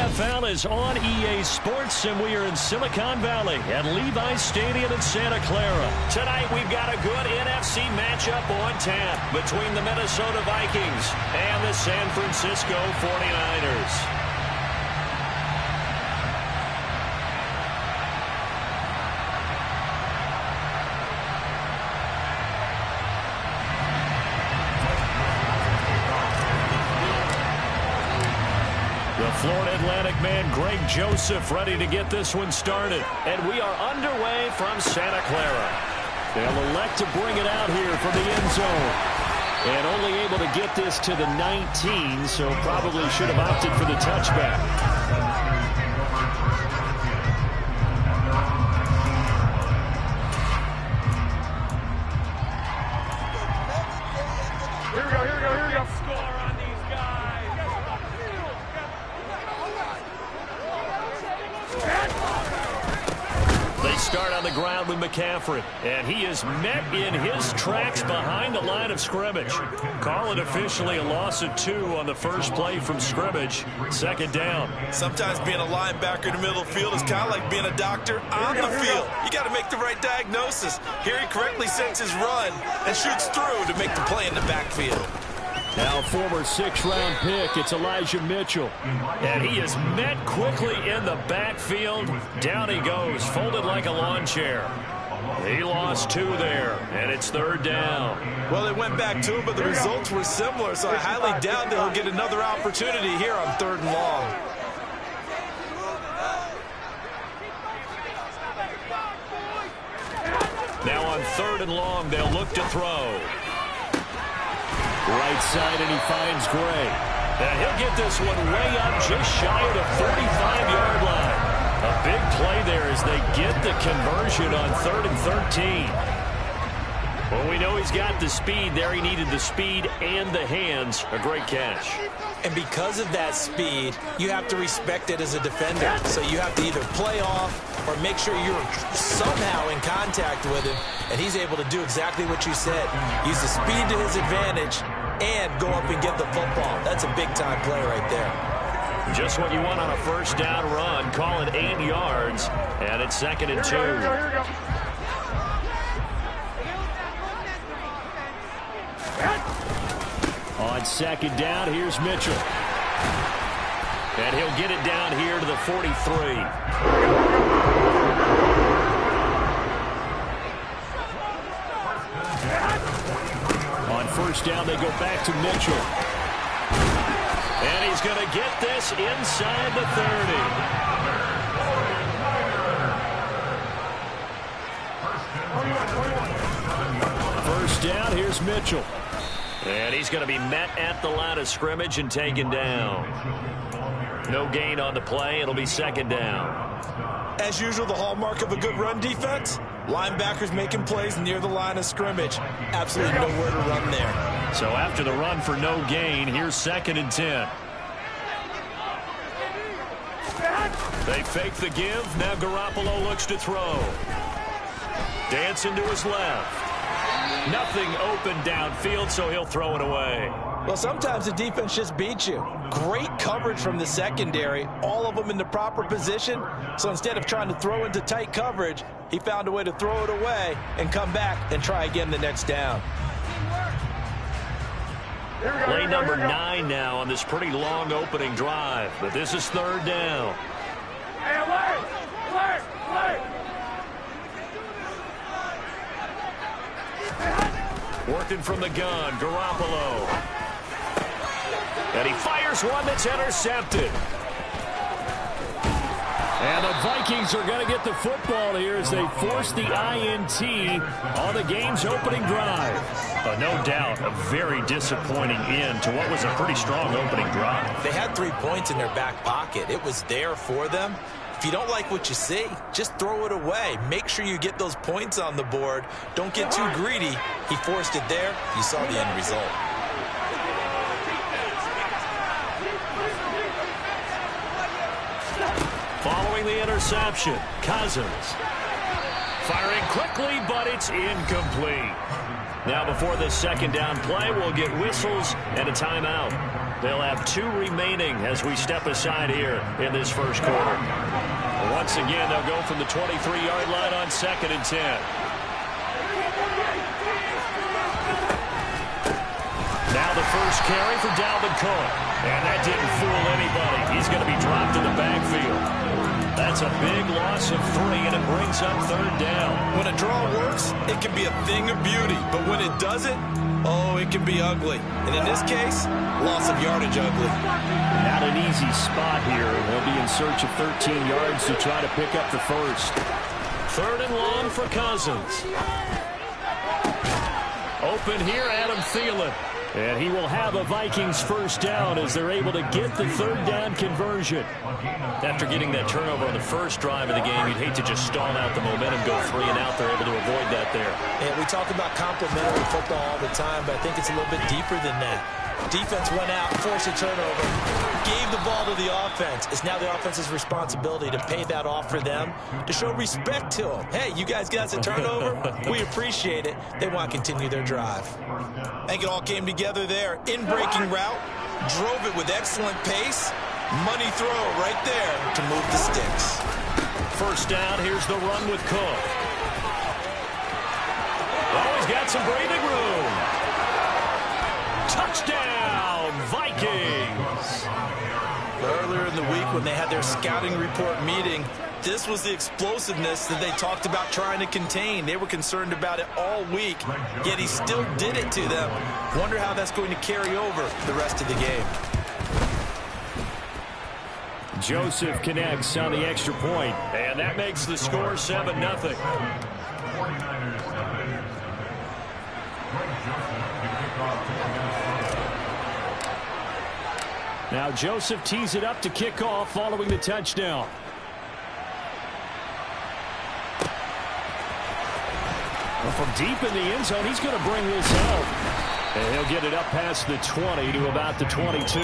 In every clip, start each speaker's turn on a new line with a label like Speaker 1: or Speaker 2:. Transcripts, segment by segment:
Speaker 1: NFL is on EA Sports, and we are in Silicon Valley at Levi's Stadium in Santa Clara. Tonight, we've got a good NFC matchup on tap between the Minnesota Vikings and the San Francisco 49ers. Florida Atlantic man Greg Joseph ready to get this one started. And we are underway from Santa Clara. They'll elect to bring it out here from the end zone. And only able to get this to the 19, so probably should have opted for the touchback. Start on the ground with McCaffrey, and he is met in his tracks behind the line of scrimmage. Call it officially a loss of 2 on the first play from scrimmage. Second down.
Speaker 2: Sometimes being a linebacker in the middle of the field is kind of like being a doctor on the field. You got to make the right diagnosis. Here he correctly sets his run and shoots through to make the play in the backfield.
Speaker 1: Now former 6th-round pick, it's Elijah Mitchell. And he is met quickly in the backfield. Down he goes, folded like a lawn chair. He lost 2 there, and it's 3rd down.
Speaker 2: Well, they went back to him, but the results were similar, so I highly doubt that he'll get another opportunity here on 3rd and long.
Speaker 1: Now on 3rd and long, they'll look to throw. Right side, and he finds Gray. And he'll get this one way up just shy of the 45-yard line. A big play there as they get the conversion on 3rd and 13. Well, we know he's got the speed there. He needed the speed and the hands. A great catch.
Speaker 2: And because of that speed, you have to respect it as a defender. So you have to either play off or make sure you're somehow in contact with him. And he's able to do exactly what you said. Use the speed to his advantage and go up and get the football. That's a big-time play right there.
Speaker 1: Just what you want on a first down run. Call it 8 yards. And it's 2nd and 2.
Speaker 3: Here we go.
Speaker 1: On 2nd down, here's Mitchell. And he'll get it down here to the 43. On 1st down, they go back to Mitchell. And he's going to get this inside the 30. 1st down, here's Mitchell. And he's going to be met at the line of scrimmage and taken down. No gain on the play. It'll be 2nd down.
Speaker 2: As usual, the hallmark of a good run defense, linebackers making plays near the line of scrimmage. Absolutely nowhere to run there.
Speaker 1: So after the run for no gain, here's 2nd and 10. They fake the give. Now Garoppolo looks to throw. Dancing to his left. Nothing open downfield, so he'll throw it away.
Speaker 2: Well, sometimes the defense just beats you. Great coverage from the secondary, all of them in the proper position. So instead of trying to throw into tight coverage, he found a way to throw it away and come back and try again the next down.
Speaker 1: Play number 9 now on this pretty long opening drive. But this is 3rd down.
Speaker 3: Hey, alert!
Speaker 1: Working from the gun, Garoppolo. And he fires one that's intercepted. And the Vikings are going to get the football here as they force the INT on the game's opening drive. No doubt, a very disappointing end to what was a pretty strong opening drive.
Speaker 2: They had 3 points in their back pocket. It was there for them. If you don't like what you see, just throw it away. Make sure you get those points on the board. Don't get too greedy. He forced it there. You saw the end result.
Speaker 1: Following the interception, Cousins. Firing quickly, but it's incomplete. Now before this 2nd down play, we'll get whistles and a timeout. They'll have 2 remaining as we step aside here in this first quarter. Once again, they'll go from the 23-yard line on 2nd and 10. Now the first carry for Dalvin Cook. And that didn't fool anybody. He's going to be dropped in the backfield. That's a big loss of 3, and it brings up 3rd down.
Speaker 2: When a draw works, it can be a thing of beauty. But when it doesn't, oh, it can be ugly. And in this case, loss of yardage ugly.
Speaker 1: Not an easy spot here. They'll be in search of 13 yards to try to pick up the first. 3rd and long for Cousins. Open here, Adam Thielen. And he will have a Vikings first down as they're able to get the 3rd down conversion. After getting that turnover on the first drive of the game, you'd hate to just stall out the momentum, go 3 and out. They're able to avoid that there.
Speaker 2: And we talk about complementary football all the time, but I think it's a little bit deeper than that. Defense went out, forced a turnover, gave the ball to the offense. It's now the offense's responsibility to pay that off for them, to show respect to them. Hey, you guys got us a turnover? We appreciate it. They want to continue their drive. I think it all came together there. In-breaking route, drove it with excellent pace. Money throw right there to move the sticks.
Speaker 1: First down, here's the run with Cook. Oh, he's got some breathing room. Touchdown, Vikings!
Speaker 2: Earlier in the week when they had their scouting report meeting, this was the explosiveness that they talked about trying to contain. They were concerned about it all week, yet he still did it to them. Wonder how that's going to carry over the rest of the game.
Speaker 1: Joseph connects on the extra point, and that makes the score 7-0. Now Joseph tees it up to kick off following the touchdown. Well, from deep in the end zone, he's going to bring this home. And he'll get it up past the 20 to about the 22.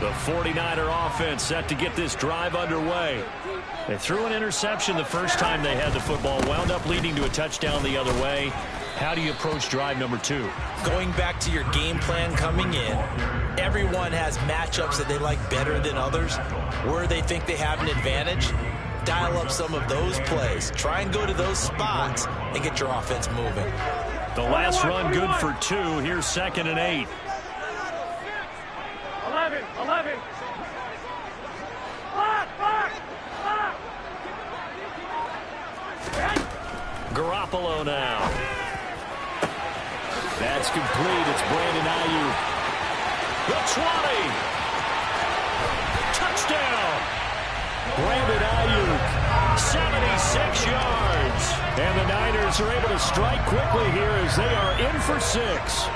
Speaker 1: The 49er offense set to get this drive underway. They threw an interception the first time they had the football, wound up leading to a touchdown the other way. How do you approach drive number 2?
Speaker 2: Going back to your game plan coming in, everyone has matchups that they like better than others. Where they think they have an advantage, dial up some of those plays. Try and go to those spots and get your offense moving.
Speaker 1: The last run good for 2. Here's 2nd and 8.
Speaker 3: 11.
Speaker 1: Garoppolo now. That's complete. It's Brandon Ayuk. The 20. Touchdown. Brandon Ayuk. 76 yards. And the Niners are able to strike quickly here as they are in for 6.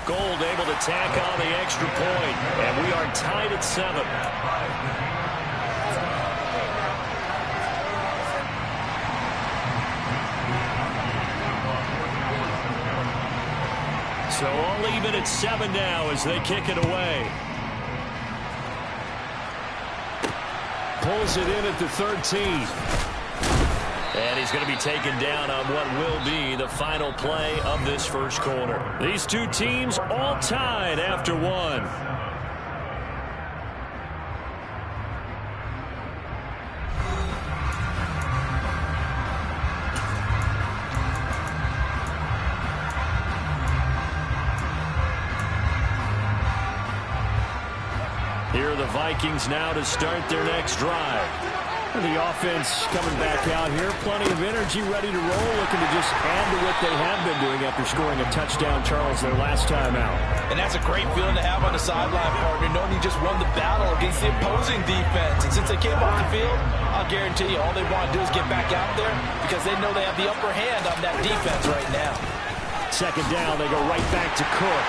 Speaker 1: Gold able to tack on the extra point, and we are tied at 7. So all even at 7 now as they kick it away. Pulls it in at the 13. And he's going to be taken down on what will be the final play of this first quarter. These two teams all tied after 1. Here are the Vikings now to start their next drive. The offense coming back out here, plenty of energy, ready to roll, looking to just add to what they have been doing after scoring a touchdown, Charles, their last time out.
Speaker 2: And that's a great feeling to have on the sideline, partner, knowing you just won the battle against the opposing defense. And since they came off the field, I'll guarantee you all they want to do is get back out there because they know they have the upper hand on that defense right now.
Speaker 1: 2nd down, they go right back to Cook.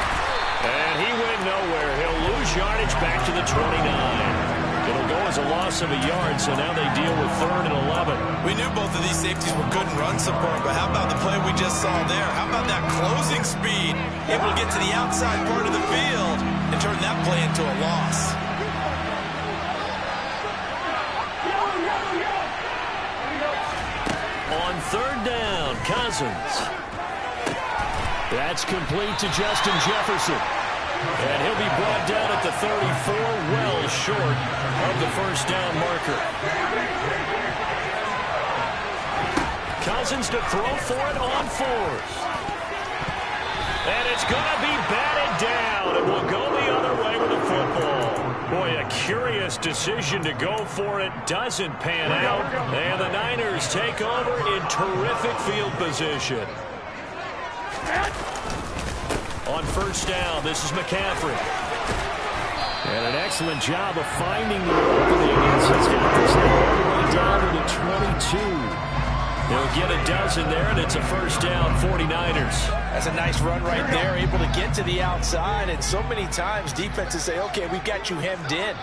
Speaker 1: And he went nowhere. He'll lose yardage back to the 29. It'll go as a loss of a yard, so now they deal with 3rd and 11.
Speaker 2: We knew both of these safeties were good in run support, but how about the play we just saw there? How about that closing speed? Able to get to the outside part of the field and turn that play into a loss.
Speaker 1: Cousins. That's complete to Justin Jefferson. And he'll be brought down at the 34, well short of the first down marker. Cousins to throw for it on fourth. And it's going to be batted down, and will go the other way with the football. Boy, a curious decision to go for it. Doesn't pan out. And the Niners take over in terrific field position. On first down, this is McCaffrey. And an excellent job of finding the opening as he's got this now all the way down to the 22. He'll get a dozen there, and it's a first down, 49ers.
Speaker 2: That's a nice run right there, able to get to the outside. And so many times defenses say, okay, we've got you hemmed in.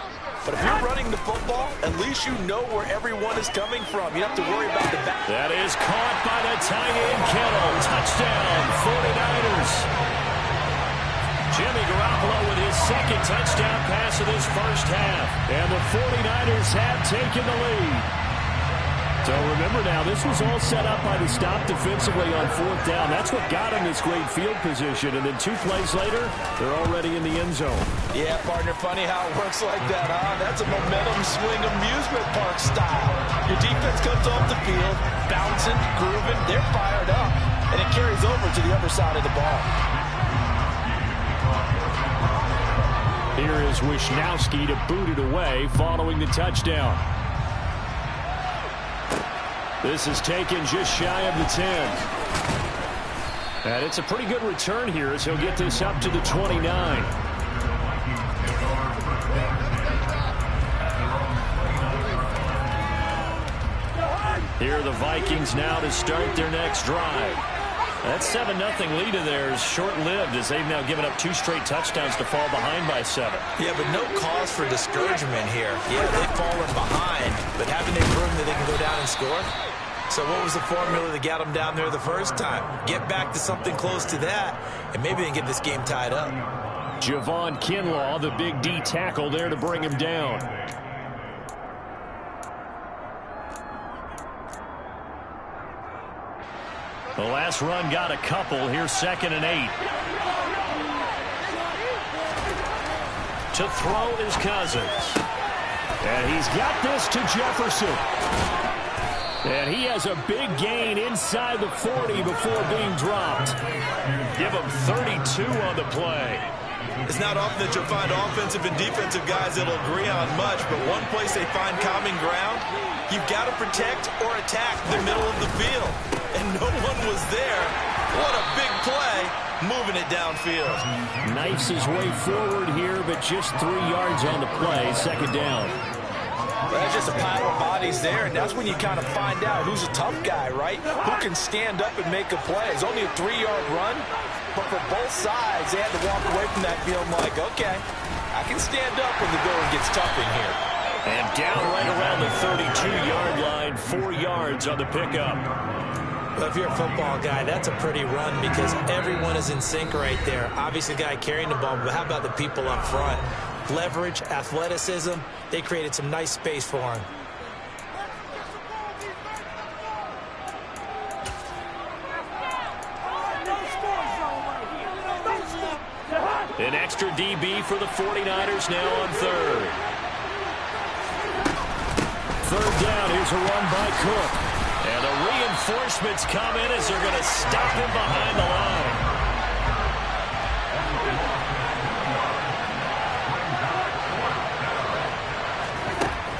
Speaker 2: But if you're running the football, at least you know where everyone is coming from. You don't have to worry about the back.
Speaker 1: That is caught by the tight end, Kittle. Touchdown, 49ers. Jimmy Garoppolo with his second touchdown pass of this first half. And the 49ers have taken the lead. So remember now, this was all set up by the stop defensively on fourth down. That's what got him this great field position. And then 2 plays later, they're already in the end zone.
Speaker 2: Yeah, partner, funny how it works like that, huh? That's a momentum swing amusement park style. Your defense comes off the field, bouncing, grooving, they're fired up. And it carries over to the other side of the ball.
Speaker 1: Here is Wisnowski to boot it away following the touchdown. This is taken just shy of the 10. And it's a pretty good return here as he'll get this up to the 29. Here are the Vikings now to start their next drive. That 7-0 lead of theirs short-lived as they've now given up 2 straight touchdowns to fall behind by 7.
Speaker 2: Yeah, but no cause for discouragement here. Yeah, they've fallen behind, but haven't they proven that they can go down and score? So what was the formula that got them down there the first time? Get back to something close to that, and maybe they can get this game tied up.
Speaker 1: Javon Kinlaw, the big D tackle there to bring him down. The last run got a couple. Here's 2nd and 8. To throw is Cousins. And he's got this to Jefferson. And he has a big gain inside the 40 before being dropped. Give him 32 on the play.
Speaker 2: It's not often that you'll find offensive and defensive guys that'll agree on much, but one place they find common ground, you've got to protect or attack the middle of the field. And no one was there. What a big play, moving it downfield.
Speaker 1: Knifes his way forward here, but just 3 yards on the play, 2nd down.
Speaker 2: Well, that's just a pile of bodies there, and that's when you kind of find out who's a tough guy, right? Who can stand up and make a play. It's only a 3-yard run, but for both sides, they had to walk away from that field like, okay, I can stand up when the going gets tough in here.
Speaker 1: And down right around the 32-yard line, 4 yards on the pickup.
Speaker 2: Well, if you're a football guy, that's a pretty run because everyone is in sync right there. Obviously, the guy carrying the ball, but how about the people up front? Leverage, athleticism, they created some nice space for him.
Speaker 1: An extra DB for the 49ers now on 3rd. 3rd down, here's a run by Cook. And the reinforcements come in as they're going to stop him behind the line.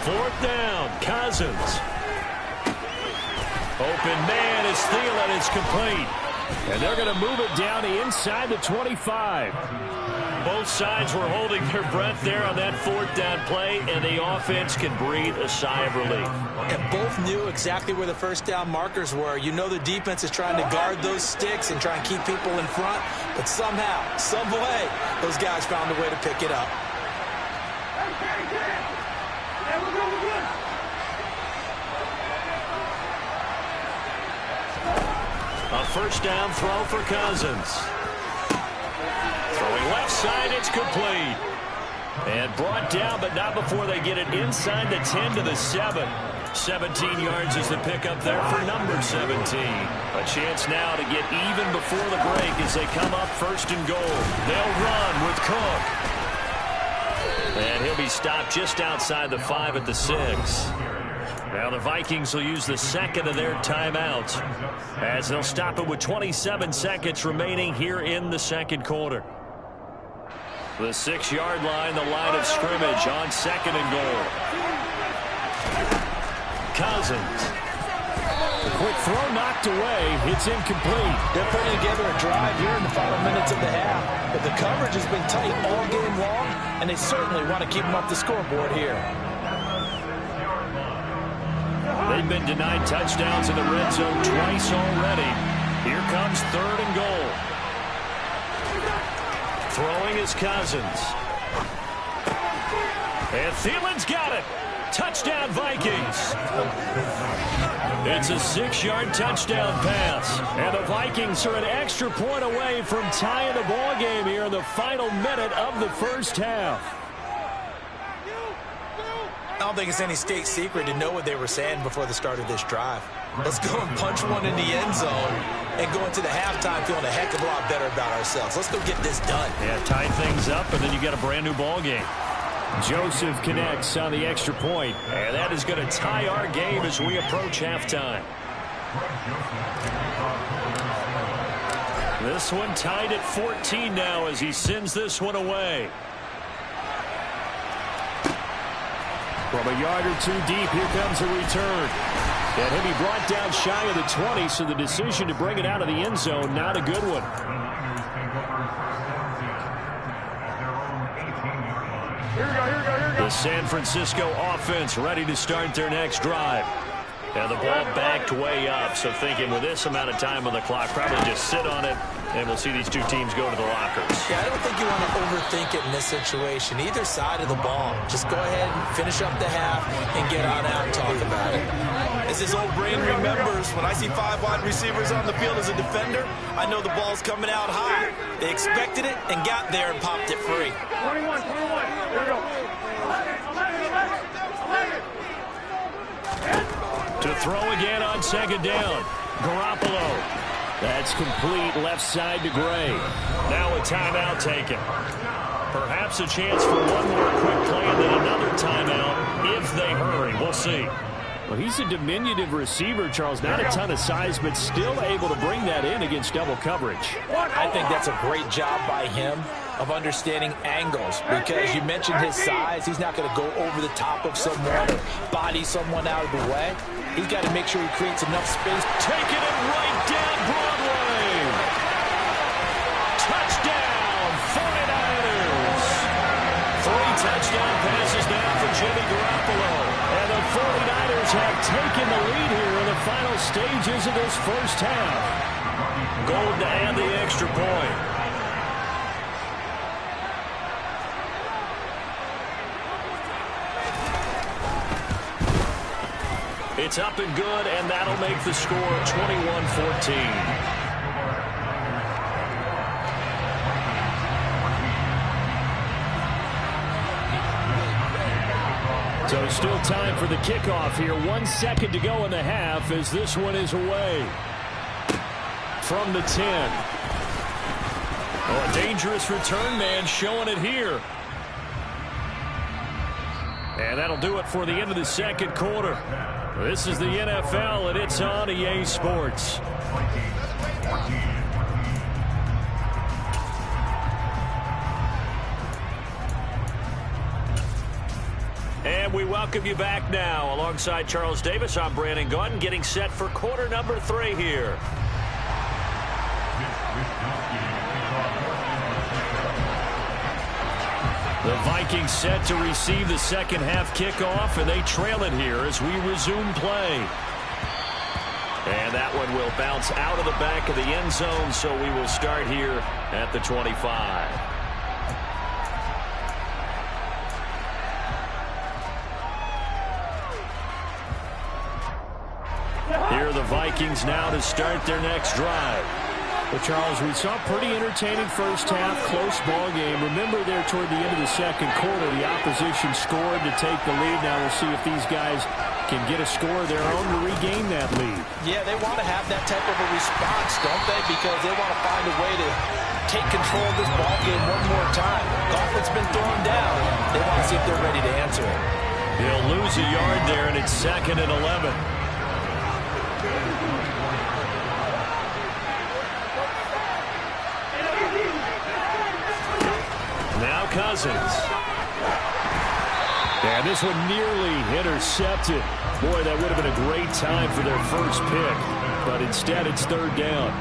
Speaker 1: Fourth down, Cousins. Open man is Thielen. It's complete. And they're going to move it down to inside the 25. Both sides were holding their breath there on that 4th down play, and the offense can breathe a sigh of relief.
Speaker 2: And both knew exactly where the first down markers were. You know the defense is trying to guard those sticks and try and keep people in front, but somehow, some way, those guys found a way to pick it up.
Speaker 1: A first down throw for Cousins. Throwing left side, it's complete. And brought down, but not before they get it inside the 10 to the 7. 17 yards is the pickup there for number 17. A chance now to get even before the break as they come up 1st and goal. They'll run with Cook. And he'll be stopped just outside the 5 at the 6. Now the Vikings will use the second of their timeouts as they'll stop it with 27 seconds remaining here in the second quarter. The 6-yard line, the line of scrimmage on 2nd and goal. Cousins. The quick throw knocked away. It's incomplete.
Speaker 2: They're putting together a drive here in the final minutes of the half. But the coverage has been tight all game long, and they certainly want to keep them up the scoreboard here.
Speaker 1: They've been denied touchdowns in the red zone twice already. Here comes 3rd and goal. Throwing is Cousins. And Thielen's got it. Touchdown, Vikings. It's a 6-yard touchdown pass. And the Vikings are an extra point away from tying the ball game here in the final minute of the first half.
Speaker 2: I don't think it's any state secret to know what they were saying before the start of this drive. Let's go and punch one in the end zone and go into the halftime feeling a heck of a lot better about ourselves. Let's go get this done.
Speaker 1: Yeah, tie things up, and then you got a brand-new ball game. Joseph connects on the extra point, and that is going to tie our game as we approach halftime. This one tied at 14 now as he sends this one away. From a yard or two deep, here comes a return. And he'll be brought down shy of the 20, so the decision to bring it out of the end zone, not a good one. The San Francisco offense ready to start their next drive. And the ball backed way up, so thinking with this amount of time on the clock, probably just sit on it, and we'll see these two teams go to the lockers.
Speaker 2: Yeah, I don't think you want to overthink it in this situation. Either side of the ball. Just go ahead and finish up the half and get on out and talk about it. As his old brain remembers, when I see 5 wide receivers on the field as a defender, I know the ball's coming out high. They expected it and got there and popped it free.
Speaker 3: 21. Here we go. 11.
Speaker 1: To throw again on 2nd down. Garoppolo. That's complete left side to Gray. Now a timeout taken. Perhaps a chance for one more quick play and then another timeout if they hurry. We'll see. Well, he's a diminutive receiver, Charles. Not a ton of size, but still able to bring that in against double coverage.
Speaker 2: I think that's a great job by him of understanding angles, because you mentioned his size. He's not going to go over the top of someone or body someone out of the way. He's got to make sure he creates enough space.
Speaker 1: Taking it right down Broadway. Touchdown, 49ers. 3 touchdown passes now for Jimmy Garoppolo. And the 49ers have taken the lead here in the final stages of this first half. Gold to add the extra point. It's up and good, and that'll make the score 21-14. So still time for the kickoff here. 1 second to go in the half as this one is away. From the 10. Oh, a dangerous return man showing it here. And that'll do it for the end of the second quarter. This is the NFL, and it's on EA Sports. And we welcome you back now. Alongside Charles Davis, I'm Brandon Gunn, getting set for quarter number 3 here. The Vikings set to receive the second half kickoff, and they trail it here as we resume play. And that one will bounce out of the back of the end zone, so we will start here at the 25. Here are the Vikings now to start their next drive. Well, Charles, we saw a pretty entertaining first half, close ball game. Remember there toward the end of the second quarter, the opposition scored to take the lead. Now we'll see if these guys back and get a score of their own to regain that lead.
Speaker 2: Yeah, they want to have that type of a response, don't they? Because they want to find a way to take control of this ball game one more time. Offense been thrown down. They want to see if they're ready to answer it.
Speaker 1: He'll lose a yard there, and it's 2nd and 11. Now Cousins. And this one nearly intercepted. Boy, that would have been a great time for their first pick. But instead, it's 3rd down.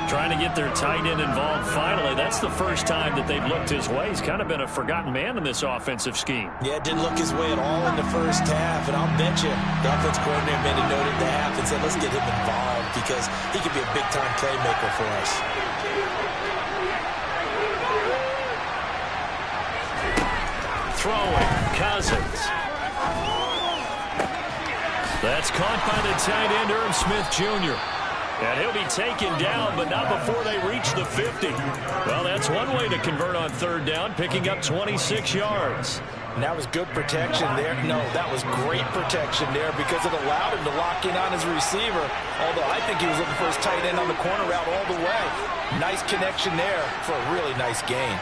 Speaker 1: Trying to get their tight end involved finally. That's the first time that they've looked his way. He's kind of been a forgotten man in this offensive scheme.
Speaker 2: Yeah, didn't look his way at all in the first half. And I'll bet you the offense coordinator made a note at the half and said, let's get him involved because he could be a big-time playmaker for us.
Speaker 1: Throwing, Cousins. That's caught by the tight end, Irv Smith Jr. And he'll be taken down, but not before they reach the 50. Well, that's one way to convert on 3rd down, picking up 26 yards.
Speaker 2: And that was good protection there. No, that was great protection there because it allowed him to lock in on his receiver. Although I think he was looking for his tight end on the corner route all the way. Nice connection there for a really nice gain.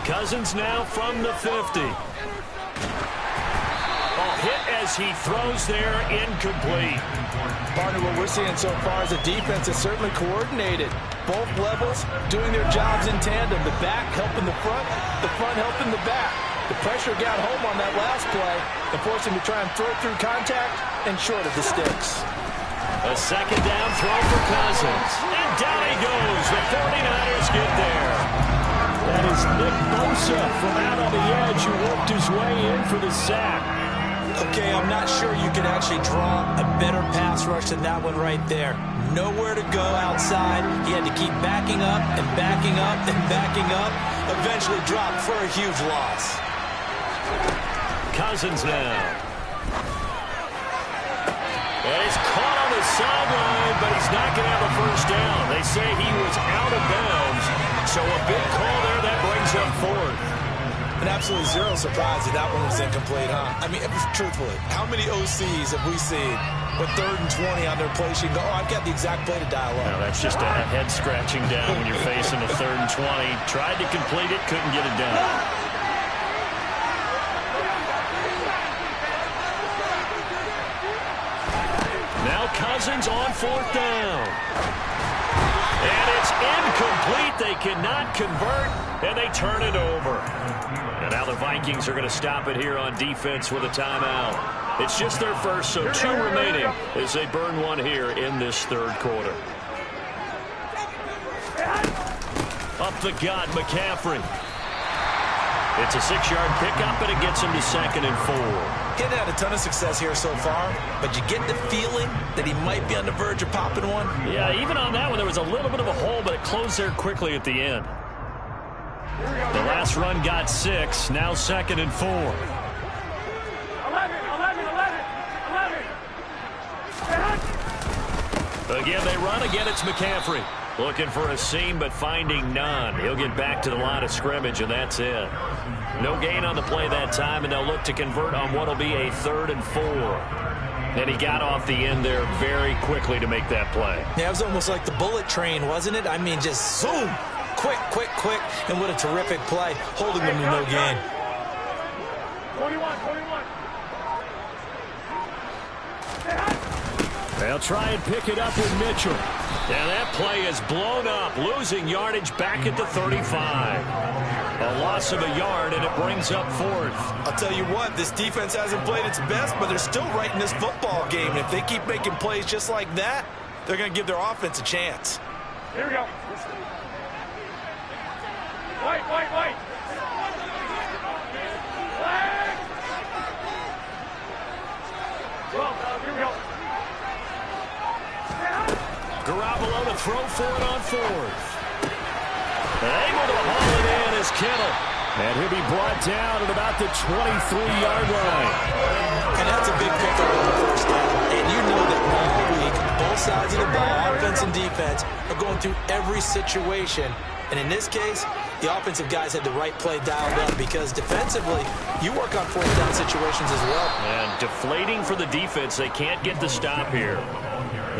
Speaker 1: Cousins now from the 50. Hit as he throws there, incomplete.
Speaker 2: Partner, what we're seeing so far is a defense that's certainly coordinated. Both levels doing their jobs in tandem. The back helping the front helping the back. The pressure got home on that last play and forced him to try and throw through contact and short of the sticks.
Speaker 1: A 2nd down throw for Cousins. And down he goes. The 49ers get there. That is Nick Bosa from out on the edge who worked his way in for the sack.
Speaker 2: Okay, I'm not sure you can actually draw a better pass rush than that one right there. Nowhere to go outside. He had to keep backing up and backing up and backing up. Eventually dropped for a huge loss.
Speaker 1: Cousins now. And he's caught on the sideline, but he's not going to have a first down. They say he was out of bounds. So a big call there that brings up 4th.
Speaker 2: And absolutely zero surprise that that one was incomplete, huh? I mean, truthfully, how many OCs have we seen with 3rd and 20 on their play sheet and go, oh, I've got the exact play to dial up?
Speaker 1: No, that's just a head scratching down when you're facing a 3rd and 20. Tried to complete it, couldn't get it done. Now Cousins on 4th down. And it's incomplete. They cannot convert, and they turn it over. And now the Vikings are going to stop it here on defense with a timeout. It's just their first, so 2 remaining as they burn one here in this 3rd quarter. Up the gut, McCaffrey. It's a 6-yard pickup, and it gets him to 2nd and 4.
Speaker 2: He hasn't had a ton of success here so far, but you get the feeling that he might be on the verge of popping one.
Speaker 1: Yeah, even on that one, there was a little bit of a hole, but it closed there quickly at the end. The last run got 6, now 2nd and 4.
Speaker 3: 11.
Speaker 1: Again, they run. Again, it's McCaffrey. Looking for a seam, but finding none. He'll get back to the line of scrimmage, and that's it. No gain on the play that time, and they'll look to convert on what will be a 3rd and 4. And he got off the end there very quickly to make that play.
Speaker 2: Yeah, it was almost like the bullet train, wasn't it? I mean, just zoom. Quick, quick, quick. And what a terrific play, holding them to no gain.
Speaker 3: 21.
Speaker 1: They'll try and pick it up with Mitchell. And that play is blown up, losing yardage back at the 35. A loss of a yard, and it brings up 4th.
Speaker 2: I'll tell you what, this defense hasn't played its best, but they're still right in this football game. And if they keep making plays just like that, they're going to give their offense a chance.
Speaker 3: Here we go. Wait. Flag. Well, here we go.
Speaker 1: Garoppolo to throw for it on 4th. Able to haul it in is Kittle. And he'll be brought down at about the 23-yard line.
Speaker 2: And that's a big pickup on the first down. And you know that all week, both sides of the ball, offense and defense, are going through every situation. And in this case, the offensive guys had the right play dialed up because defensively, you work on fourth down situations as well.
Speaker 1: And deflating for the defense. They can't get the stop here.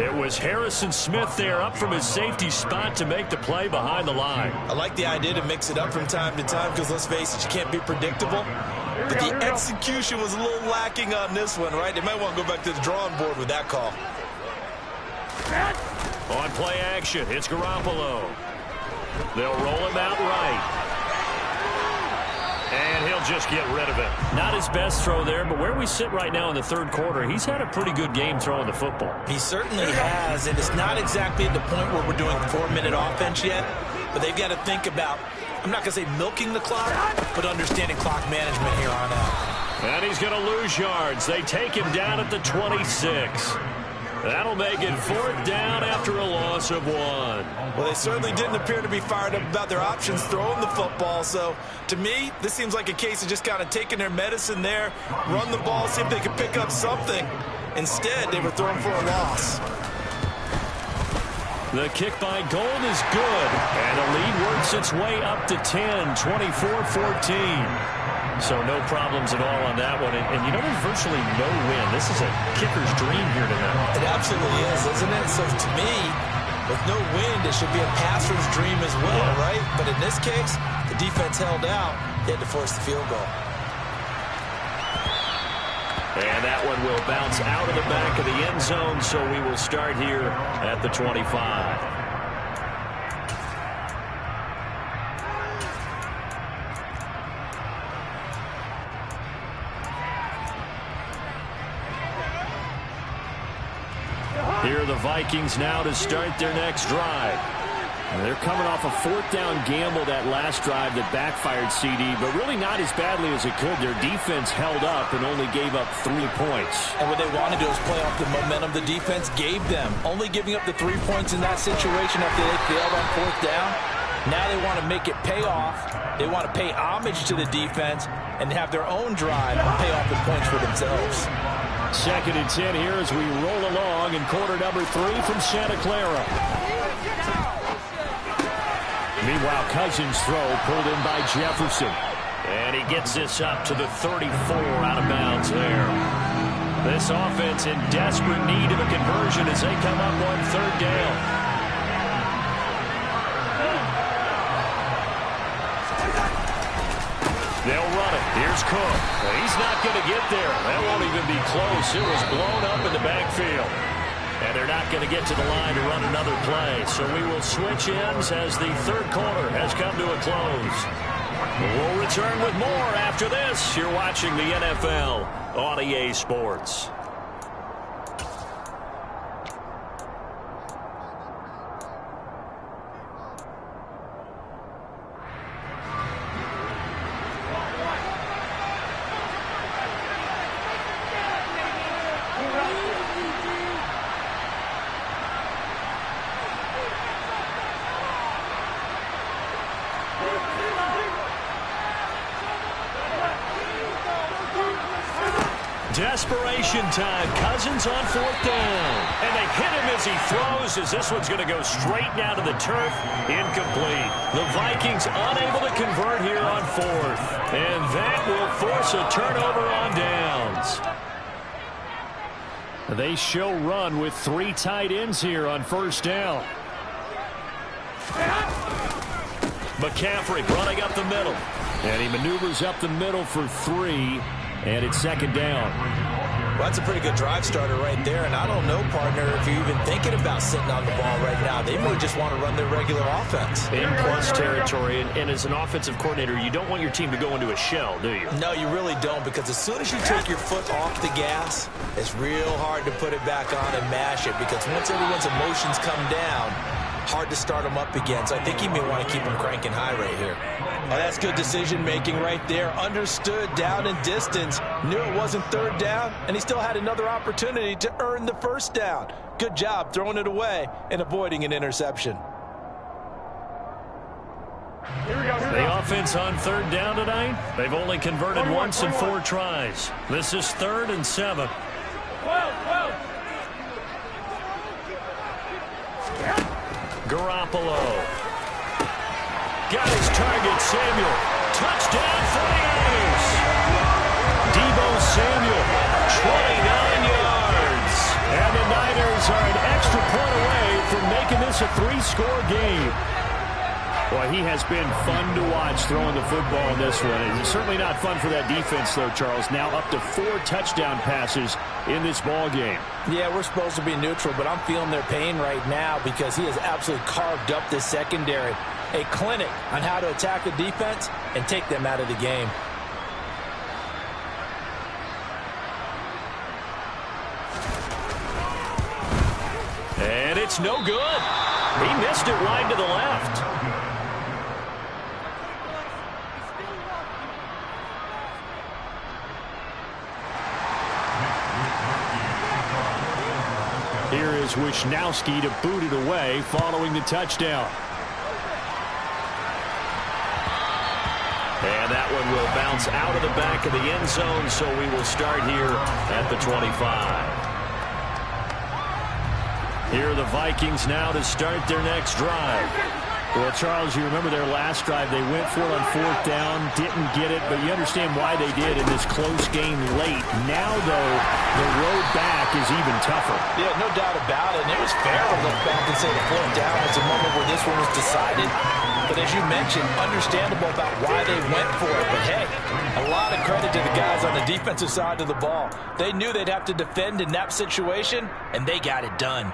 Speaker 1: It was Harrison Smith there up from his safety spot to make the play behind the line.
Speaker 2: I like the idea to mix it up from time to time because, let's face it, you can't be predictable. But the execution was a little lacking on this one, right? They might want to go back to the drawing board with that call.
Speaker 1: On play action, it's Garoppolo. They'll roll him out right. And he'll just get rid of it. Not his best throw there, but where we sit right now in the third quarter, he's had a pretty good game throwing the football.
Speaker 2: He certainly has, and it's not exactly at the point where we're doing 4-minute offense yet, but they've got to think about, I'm not going to say milking the clock, but understanding clock management here on out.
Speaker 1: And he's going to lose yards. They take him down at the 26. That'll make it fourth down after a loss of 1.
Speaker 2: Well, they certainly didn't appear to be fired up about their options throwing the football. So, to me, this seems like a case of just kind of taking their medicine there, run the ball, see if they could pick up something. Instead, they were throwing for a loss.
Speaker 1: The kick by Gold is good. And the lead works its way up to 10, 24-14. So no problems at all on that one. And you know, there's virtually no win. This is a kicker's dream here tonight.
Speaker 2: It absolutely is, isn't it? So to me, with no wind, it should be a passer's dream as well, right? But in this case, the defense held out. They had to force the field goal.
Speaker 1: And that one will bounce out of the back of the end zone, so we will start here at the 25. Here are the Vikings now to start their next drive. And they're coming off a fourth down gamble that last drive that backfired CD, but really not as badly as it could. Their defense held up and only gave up 3 points.
Speaker 2: And what they want to do is play off the momentum the defense gave them. Only giving up the 3 points in that situation after they failed on fourth down. Now they want to make it pay off. They want to pay homage to the defense and have their own drive and pay off the points for themselves.
Speaker 1: 2nd and 10 here as we roll along in quarter number 3 from Santa Clara. Meanwhile, Cousins' throw pulled in by Jefferson. And he gets this up to the 34 out of bounds there. This offense in desperate need of a conversion as they come up on 3rd down. They'll run it. Here's Cook. He's not going to get there. That won't even be close. It was blown up in the backfield. And they're not going to get to the line to run another play. So we will switch ends as the third quarter has come to a close. We'll return with more after this. You're watching the NFL on EA Sports. Desperation time. Cousins on 4th down. And they hit him as he throws, as this one's going to go straight down to the turf. Incomplete. The Vikings unable to convert here on 4th. And that will force a turnover on downs. They show run with 3 tight ends here on 1st down. McCaffrey running up the middle. And he maneuvers up the middle for 3. And it's 2nd down.
Speaker 2: Well, that's a pretty good drive starter right there. And I don't know, partner, if you're even thinking about sitting on the ball right now. They may just want to run their regular offense.
Speaker 1: In plus territory. And as an offensive coordinator, you don't want your team to go into a shell, do you?
Speaker 2: No, you really don't. Because as soon as you take your foot off the gas, it's real hard to put it back on and mash it. Because once everyone's emotions come down, hard to start them up again. So I think he may want to keep them cranking high right here. Oh, that's good decision-making right there. Understood down and distance. Knew it wasn't 3rd down, and he still had another opportunity to earn the 1st down. Good job throwing it away and avoiding an interception.
Speaker 1: The offense on 3rd down tonight, they've only converted once in 4 tries. This is 3rd and 7. Garoppolo. Got his target, Samuel. Touchdown, 49ers. Deebo Samuel, 29 yards. And the Niners are an extra point away from making this a 3-score game. Well, he has been fun to watch throwing the football in this one. It's certainly not fun for that defense, though, Charles. Now up to 4 touchdown passes in this ball game.
Speaker 2: Yeah, we're supposed to be neutral, but I'm feeling their pain right now because he has absolutely carved up this secondary. A clinic on how to attack the defense and take them out of the game.
Speaker 1: And it's no good. He missed it wide to the left. Here is Wisnowski to boot it away following the touchdown. And that one will bounce out of the back of the end zone, so we will start here at the 25. Here are the Vikings now to start their next drive. Well, Charles, you remember their last drive. They went for it on 4th down, didn't get it, but you understand why they did in this close game late. Now, though, the road back is even tougher.
Speaker 2: Yeah, no doubt about it. And it was fair to look back and say the 4th down was a moment where this one was decided. But as you mentioned, understandable about why they went for it. But, hey, a lot of credit to the guys on the defensive side of the ball. They knew they'd have to defend in that situation, and they got it done.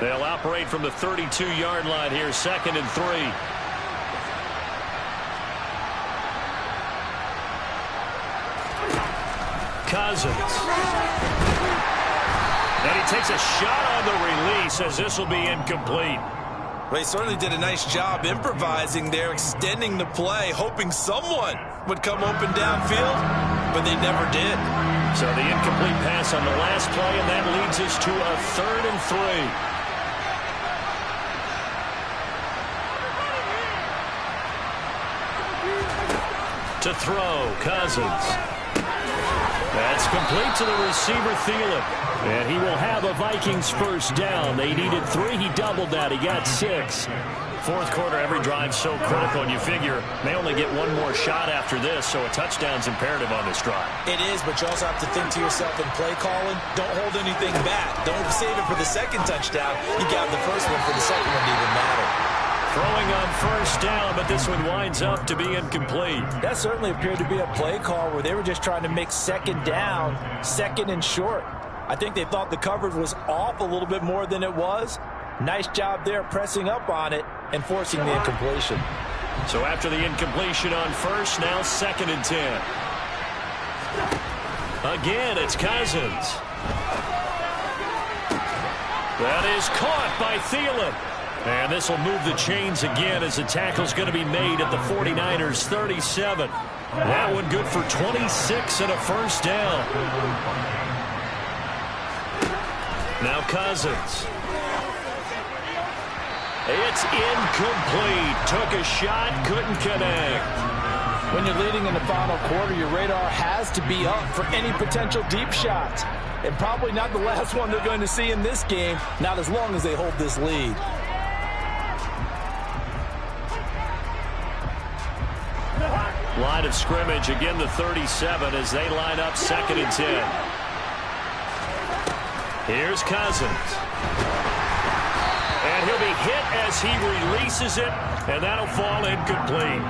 Speaker 1: They'll operate from the 32-yard line here, 2nd and 3. Cousins. And he takes a shot on the release as this will be incomplete.
Speaker 2: Well, he certainly did a nice job improvising there, extending the play, hoping someone would come open downfield, but they never did.
Speaker 1: So the incomplete pass on the last play, and that leads us to a 3rd and 3. To throw, Cousins. That's complete to the receiver, Thielen. And he will have a Vikings first down. They needed 3. He doubled that. He got 6. 4th quarter, every drive so critical, and you figure may only get one more shot after this, so a touchdown's imperative on this drive.
Speaker 2: It is, but you also have to think to yourself in play calling, don't hold anything back. Don't save it for the 2nd touchdown. You got the first one for the 2nd one to even matter.
Speaker 1: Throwing on 1st down, but this one winds up to be incomplete.
Speaker 2: That certainly appeared to be a play call where they were just trying to make 2nd down, 2nd and short. I think they thought the coverage was off a little bit more than it was. Nice job there pressing up on it and forcing the incompletion.
Speaker 1: So after the incompletion on 1st, now 2nd and 10. Again, it's Cousins. That is caught by Thielen. And this will move the chains again as the tackle's going to be made at the 49ers 37. That one good for 26 and a 1st down. Now Cousins. It's incomplete. Took a shot, couldn't connect.
Speaker 2: When you're leading in the final quarter, your radar has to be up for any potential deep shots. And probably not the last one they're going to see in this game, not as long as they hold this lead.
Speaker 1: Line of scrimmage, again the 37 as they line up 2nd and 10. Here's Cousins. And he'll be hit as he releases it, and that'll fall incomplete.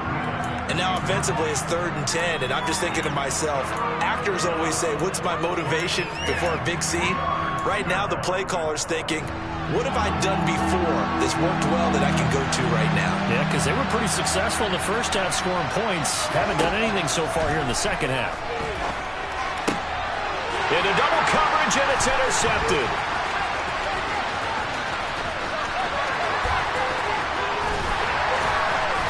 Speaker 2: And now offensively it's 3rd and 10, and I'm just thinking to myself, actors always say, what's my motivation before a big scene? Right now the play caller's thinking, what have I done before that's worked well that I can go to right now?
Speaker 1: Yeah, because they were pretty successful in the 1st half scoring points. Haven't done anything so far here in the 2nd half. Into double coverage, and it's intercepted.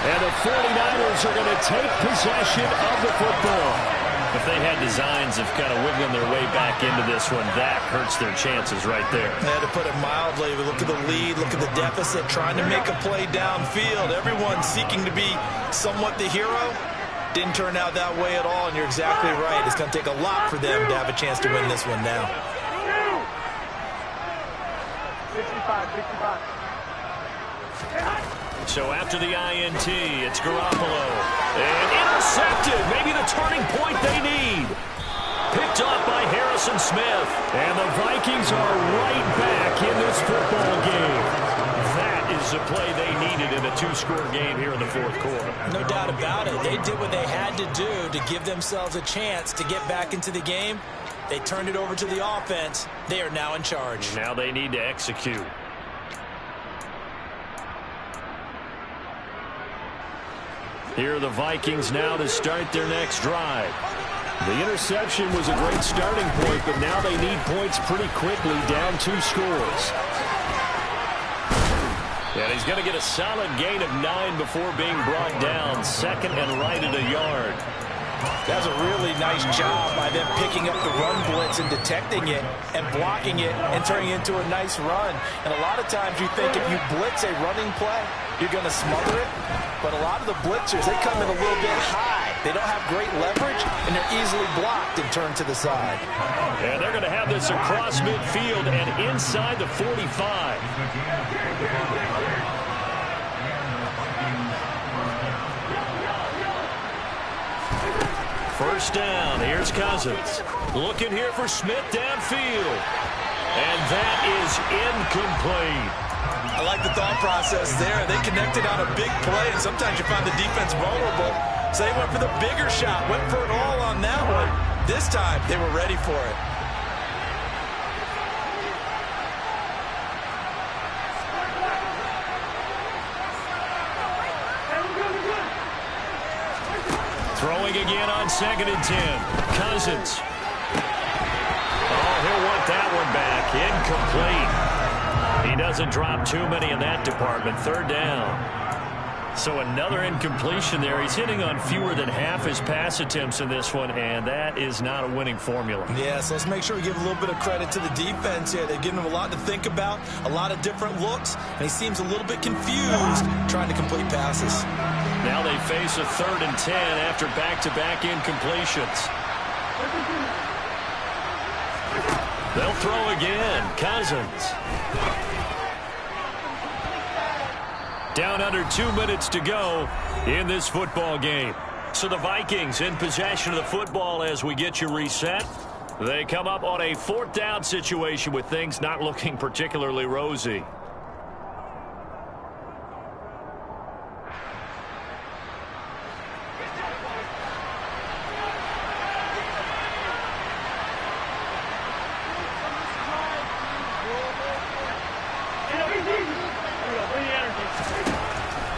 Speaker 1: And the 49ers are going to take possession of the football. If they had designs of kind of wiggling their way back into this one, that hurts their chances right there.
Speaker 2: Yeah, to put it mildly, look at the lead, look at the deficit, trying to make a play downfield. Everyone seeking to be somewhat the hero. Didn't turn out that way at all, and you're exactly right. It's going to take a lot for them to have a chance to win this one now.
Speaker 3: 65.
Speaker 1: So after the INT, it's Garoppolo. And intercepted. Maybe the turning point they need. Picked off by Harrison Smith. And the Vikings are right back in this football game. That is the play they needed in a two-score game here in the fourth quarter.
Speaker 2: No doubt about it. They did what they had to do to give themselves a chance to get back into the game. They turned it over to the offense. They are now in charge.
Speaker 1: Now they need to execute. Here are the Vikings now to start their next drive. The interception was a great starting point, but now they need points pretty quickly, down 2 scores. And he's going to get a solid gain of 9 before being brought down. Second and right at a yard.
Speaker 2: That's a really nice job by them picking up the run blitz and detecting it and blocking it and turning it into a nice run. And a lot of times you think if you blitz a running play, you're going to smother it. But a lot of the blitzers, they come in a little bit high. They don't have great leverage, and they're easily blocked and turned to the side.
Speaker 1: And they're going to have this across midfield and inside the 45. First down. Here's Cousins. Looking here for Smith downfield. And that is incomplete.
Speaker 2: I like the thought process there. They connected on a big play, and sometimes you find the defense vulnerable. So they went for the bigger shot, went for it all on that one. This time, they were ready for it.
Speaker 1: Throwing again on 2nd and 10. Cousins. Oh, he'll want that one back. Incomplete. He doesn't drop too many in that department. Third down. So another incompletion there. He's hitting on fewer than half his pass attempts in this one, and that is not a winning formula.
Speaker 2: Yes, let's make sure we give a little bit of credit to the defense here. They're giving him a lot to think about, a lot of different looks, and he seems a little bit confused trying to complete passes.
Speaker 1: Now they face a 3rd and 10 after back-to-back incompletions. They'll throw again. Cousins. Down under 2 minutes to go in this football game. So the Vikings in possession of the football as we get you reset. They come up on a 4th down situation with things not looking particularly rosy.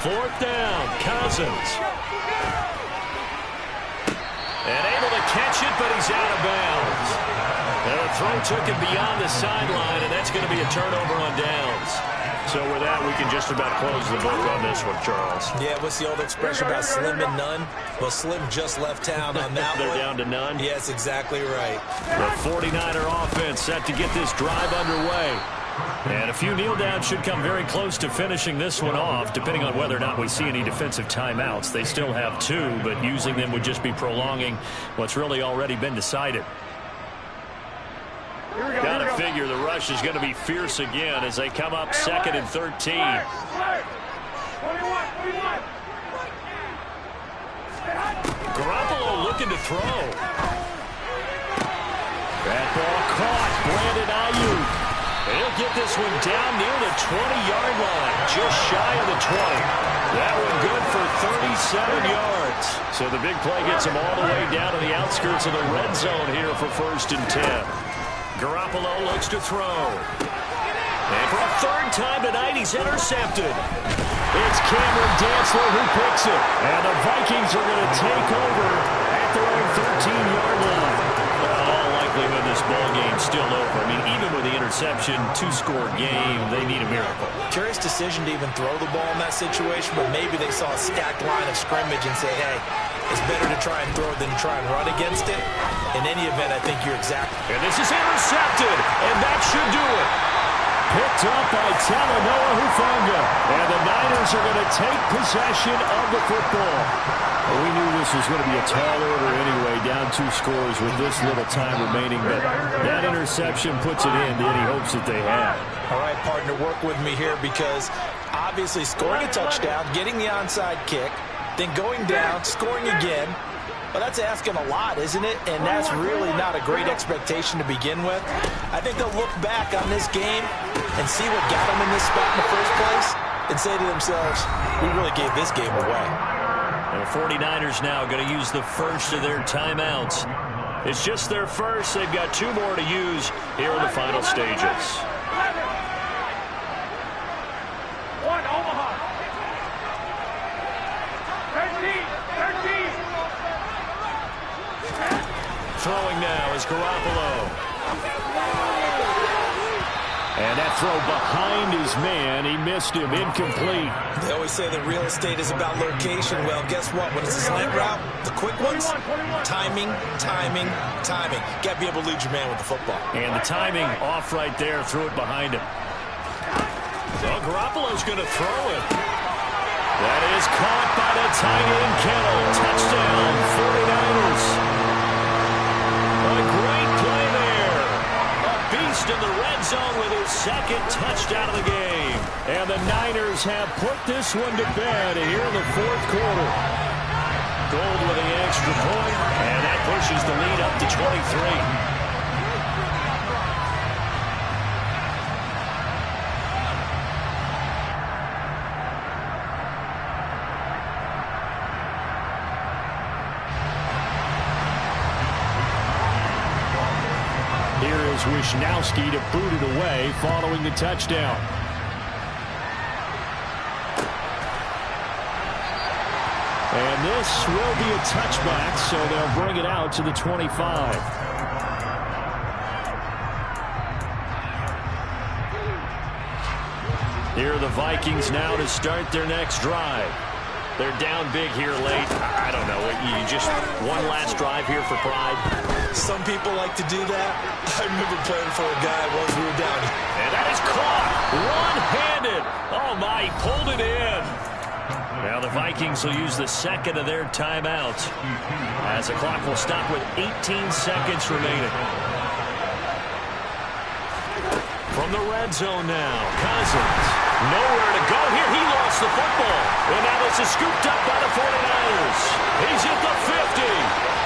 Speaker 1: Fourth down, Cousins. And able to catch it, but he's out of bounds. And the throw took him beyond the sideline, and that's going to be a turnover on downs. So with that, we can just about close the book on this one, Charles.
Speaker 2: Yeah, what's the old expression about slim and none? Well, Slim just left town on that
Speaker 1: They're
Speaker 2: one.
Speaker 1: down to none?
Speaker 2: Yes, exactly right.
Speaker 1: The 49er offense set to get this drive underway. And a few kneel downs should come very close to finishing this one off, depending on whether or not we see any defensive timeouts. They still have 2, but using them would just be prolonging what's really already been decided. Got to figure the rush is going to be fierce again as they come up 2nd and 13. Garoppolo looking to throw. That ball caught. Brandon Ayuk. He'll get this one down near the 20-yard line, just shy of the 20. That one good for 37 yards. So the big play gets him all the way down to the outskirts of the red zone here for 1st and 10. Garoppolo looks to throw. And for a 3rd time tonight, he's intercepted. It's Cameron Dantzler who picks it. And the Vikings are going to take over at their own 13-yard line. All likelihood this ball game's still over. I mean, even with the interception, 2-score game, they need a miracle.
Speaker 2: Curious decision to even throw the ball in that situation, but maybe they saw a stacked line of scrimmage and said, hey, it's better to try and throw it than to try and run against it. In any event, I think you're exactly.
Speaker 1: And this is intercepted, and that should do it. Picked up by Talanoa Hufanga. And the Niners are going to take possession of the football. Well, we knew this was going to be a tall order anyway, down 2 scores with this little time remaining. But that interception puts it in to any hopes that they have.
Speaker 2: All right, partner, work with me here because Obviously scoring a touchdown, getting the onside kick, then going down, scoring again. Well, that's asking a lot, isn't it? And that's really not a great expectation to begin with. I think they'll look back on this game and see what got them in this spot in the first place and say to themselves, we really gave this game away.
Speaker 1: And the 49ers now going to use the first of their timeouts. It's just their first. They've got 2 more to use here in the final stages.
Speaker 3: 1, Omaha. 13.
Speaker 1: Throwing now is Garoppolo. And that throw behind his man. He missed him. Incomplete.
Speaker 2: They always say that real estate is about location. Well, guess what? When it's a slant route, the quick ones, timing. Got to be able to lead your man with the football.
Speaker 1: And the timing off right there. Threw it behind him. Well, Garoppolo's going to throw it. That is caught by the tight end, Kittle. Touchdown, 49ers. A great play there. A beast in the red zone with his second touchdown of the game. And the Niners have put this one to bed here in the 4th quarter. Gold with the extra point, and that pushes the lead up to 23. Wishnowski to boot it away following the touchdown. And this will be a touchback, so they'll bring it out to the 25. Here are the Vikings now to start their next drive. They're down big here late. I don't know. You just one last drive here for pride.
Speaker 2: Some people like to do that. I remember playing for a guy once we were down.
Speaker 1: And that is caught one-handed. Oh, my, he pulled it in. Now the Vikings will use the second of their timeouts as the clock will stop with 18 seconds remaining. From the red zone now, Cousins. Nowhere to go here. He lost the football. And now this is scooped up by the 49ers. He's at the 50.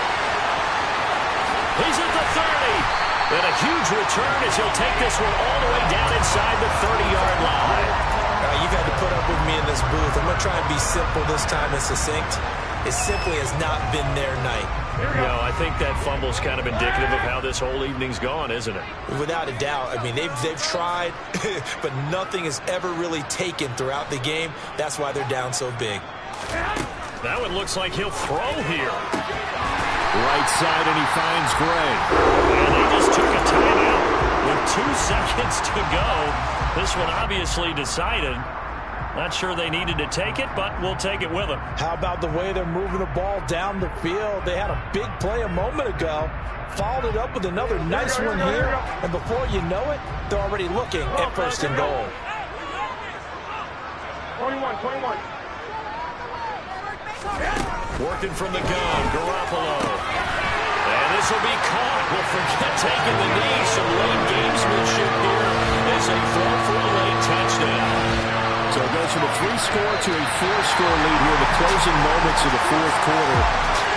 Speaker 1: He's at the 30. And a huge return as he'll take this one all the way down inside the 30-yard line.
Speaker 2: You've had to put up with me in this booth. I'm going to try and be simple this time and succinct. It simply has not been their night.
Speaker 1: No, I think that fumble's kind of indicative of how this whole evening's gone, isn't it?
Speaker 2: Without a doubt. I mean, they've tried, but nothing is ever really taken throughout the game. That's why they're down so big.
Speaker 1: That one looks like he'll throw here. Right side, and he finds Gray. And they just took a timeout with 2 seconds to go. This one obviously decided. Not sure they needed to take it, but we'll take it with them.
Speaker 2: How about the way they're moving the ball down the field? They had a big play a moment ago. Followed it up with another nice one here. And before you know it, they're already looking at first and goal.
Speaker 3: 21.
Speaker 1: Working from the gun, Garoppolo. And this will be caught. We'll forget taking the knee. Some late gamesmanship here as they throw for a late touchdown. So it goes from a 3-score to a 4-score lead here in the closing moments of the 4th quarter.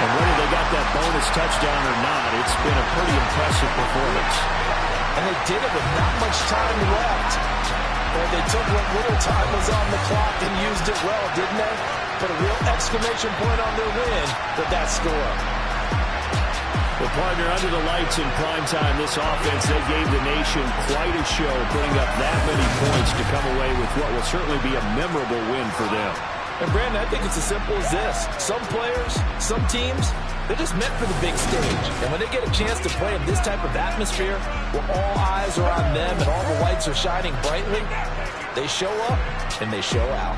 Speaker 1: And whether they got that bonus touchdown or not, it's been a pretty impressive performance.
Speaker 2: And they did it with not much time left. Well, they took what little time was on the clock and used it well, didn't they? Put a real exclamation point on their win with that score.
Speaker 1: Well, partner, under the lights in prime time, this offense, they gave the nation quite a show, putting up that many points to come away with what will certainly be a memorable win for them.
Speaker 2: And, Brandon, I think it's as simple as this. Some players, some teams, they're just meant for the big stage. And when they get a chance to play in this type of atmosphere, where all eyes are on them and all the lights are shining brightly, they show up and they show out.